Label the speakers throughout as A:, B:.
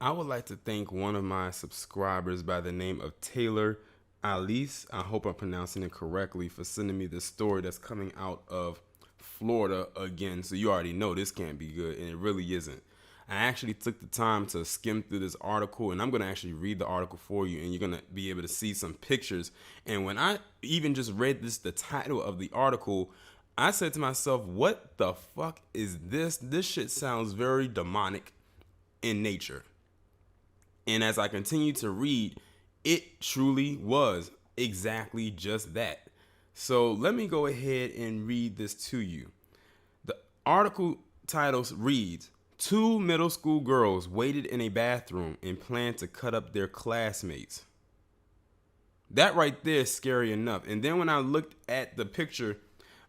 A: I would like to thank one of my subscribers by the name of Taylor Alice. I hope I'm pronouncing it correctly, for sending me this story that's coming out of Florida again. So you already know this can't be good, and it really isn't. I actually took the time to skim through this article, and I'm going to actually read the article for you, and you're going to be able to see some pictures. And when I even just read the title of the article, I said to myself, what the fuck is this? This shit sounds very demonic in nature. And as I continued to read, it truly was exactly just that. So let me go ahead and read this to you. The article title reads, Two middle school girls waited in a bathroom and planned to cut up their classmates. That right there is scary enough. And then when I looked at the picture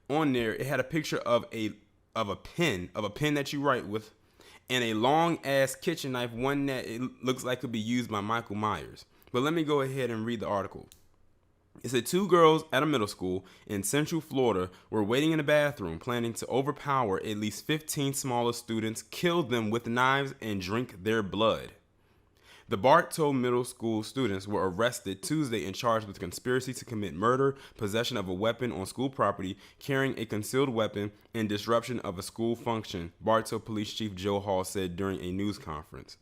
A: on there, it had a picture of a pen that you write with, and a long ass kitchen knife, one that it looks like could be used by Michael Myers. But let me go ahead and read the article. It said two girls at a middle school in Central Florida were waiting in a bathroom, planning to overpower at least 15 smaller students, kill them with knives, and drink their blood. The Bartow Middle School students were arrested Tuesday and charged with conspiracy to commit murder, possession of a weapon on school property, carrying a concealed weapon, and disruption of a school function, Bartow Police Chief Joe Hall said during a news conference.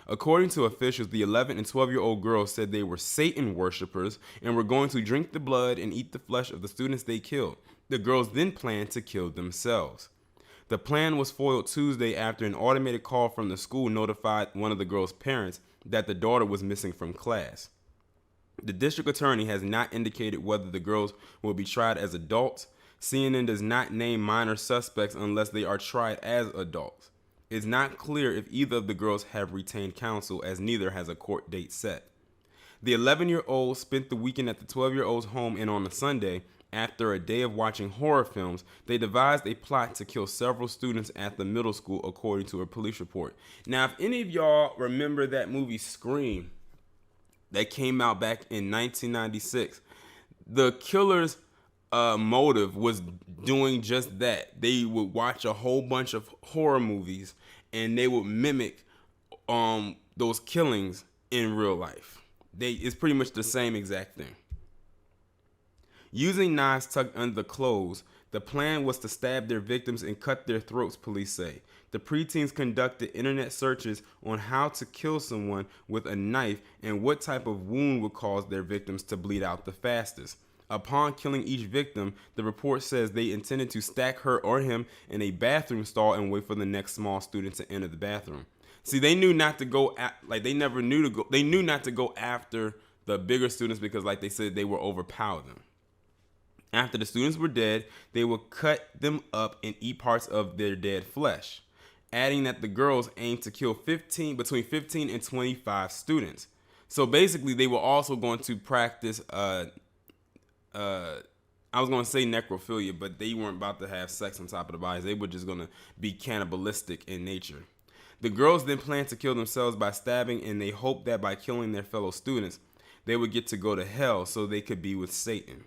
A: According to officials, the 11 and 12-year-old girls said they were Satan worshippers and were going to drink the blood and eat the flesh of the students they killed. The girls then planned to kill themselves. The plan was foiled Tuesday after an automated call from the school notified one of the girls' parents that the daughter was missing from class. The district attorney has not indicated whether the girls will be tried as adults. CNN does not name minor suspects unless they are tried as adults. It's not clear if either of the girls have retained counsel, as neither has a court date set. The 11-year-old spent the weekend at the 12-year-old's home, and on a Sunday, after a day of watching horror films, they devised a plot to kill several students at the middle school, according to a police report. Now, if any of y'all remember that movie Scream that came out back in 1996, the killer's motive was doing just that. They would watch a whole bunch of horror movies and they would mimic those killings in real life. It's pretty much the same exact thing. Using knives tucked under the clothes, the plan was to stab their victims and cut their throats, police say. The preteens conducted internet searches on how to kill someone with a knife and what type of wound would cause their victims to bleed out the fastest. Upon killing each victim, the report says they intended to stack her or him in a bathroom stall and wait for the next small student to enter the bathroom. See, they knew not to go they knew not to go after the bigger students because, like they said, they would overpower them. After the students were dead, they would cut them up and eat parts of their dead flesh, adding that the girls aimed to kill between 15 and 25 students. So basically, they were also going to practice, I was going to say necrophilia, but they weren't about to have sex on top of the bodies. They were just going to be cannibalistic in nature. The girls then planned to kill themselves by stabbing, and they hoped that by killing their fellow students, they would get to go to hell so they could be with Satan.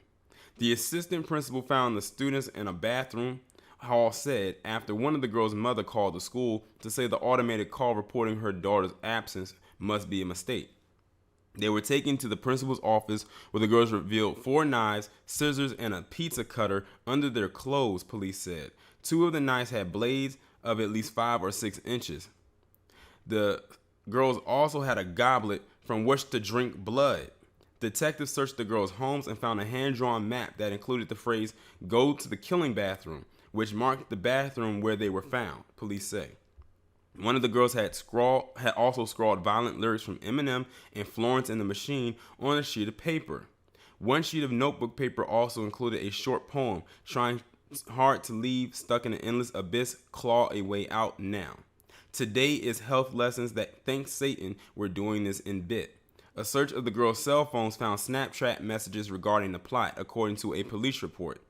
A: The assistant principal found the students in a bathroom, Hall said, after one of the girls' mother called the school to say the automated call reporting her daughter's absence must be a mistake. They were taken to the principal's office where the girls revealed 4 knives, scissors, and a pizza cutter under their clothes, police said. 2 of the knives had blades of at least 5 or 6 inches. The girls also had a goblet from which to drink blood. Detectives searched the girls' homes and found a hand-drawn map that included the phrase, "Go to the killing bathroom," which marked the bathroom where they were found, police say. One of the girls had also scrawled violent lyrics from Eminem and Florence and the Machine on a sheet of paper. One sheet of notebook paper also included a short poem, "Trying hard to leave, stuck in an endless abyss, claw a way out now. Today is health lessons that thanks Satan we're doing this in bit." A search of the girls' cell phones found Snapchat messages regarding the plot, according to a police report.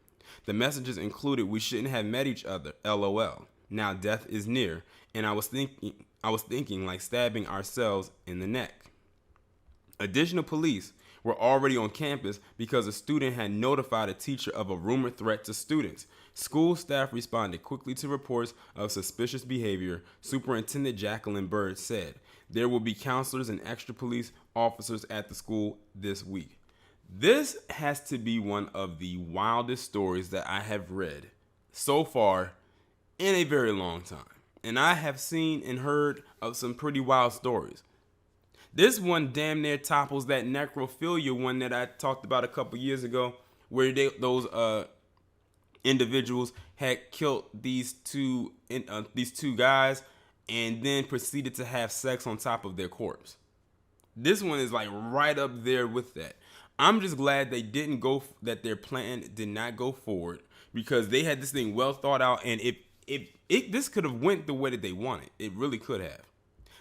A: The messages included, "We shouldn't have met each other, LOL. Now death is near, and I was thinking like stabbing ourselves in the neck." Additional police were already on campus because a student had notified a teacher of a rumored threat to students. School staff responded quickly to reports of suspicious behavior. Superintendent Jacqueline Bird said there will be counselors and extra police officers at the school this week. This has to be one of the wildest stories that I have read so far in a very long time. And I have seen and heard of some pretty wild stories. This one damn near topples that necrophilia one that I talked about a couple years ago, where those individuals had killed these two guys and then proceeded to have sex on top of their corpse. This one is like right up there with that. I'm just glad that their plan did not go forward, because they had this thing well thought out, and this could have went the way that they wanted. It really could have.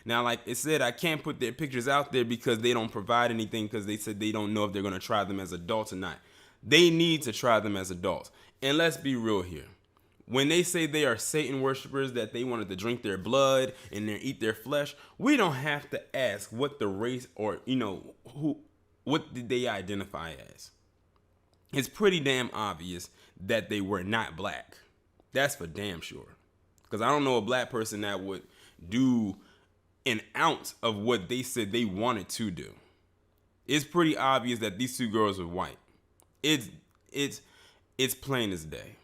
A: Now, like it said, I can't put their pictures out there because they don't provide anything, because they said they don't know if they're going to try them as adults or not. They need to try them as adults. And let's be real here. When they say they are Satan worshipers, that they wanted to drink their blood and eat their flesh, we don't have to ask what the race or, what did they identify as. It's pretty damn obvious that they were not black. That's for damn sure. Because I don't know a black person that would do an ounce of what they said they wanted to do. It's pretty obvious that these two girls were white. It's plain as day.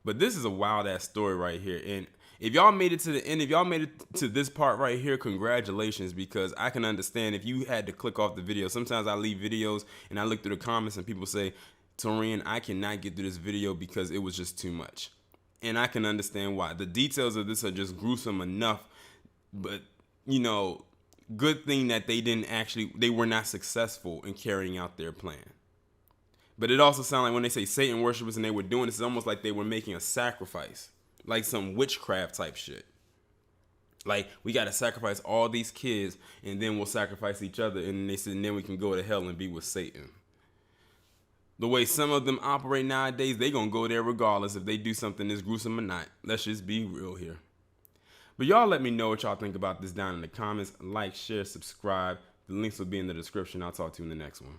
A: But this is a wild ass story right here. And if y'all made it to the end, if y'all made it to this part right here, congratulations, because I can understand if you had to click off the video. Sometimes I leave videos and I look through the comments and people say, Torian, I cannot get through this video because it was just too much. And I can understand why. The details of this are just gruesome enough, but good thing that they were not successful in carrying out their plan. But it also sounds like when they say Satan worshipers and they were doing this, it's almost like they were making a sacrifice, like some witchcraft type shit. Like, we got to sacrifice all these kids and then we'll sacrifice each other. And they said, and then we can go to hell and be with Satan. The way some of them operate nowadays, they going to go there regardless if they do something this gruesome or not. Let's just be real here. But y'all let me know what y'all think about this down in the comments. Like, share, subscribe. The links will be in the description. I'll talk to you in the next one.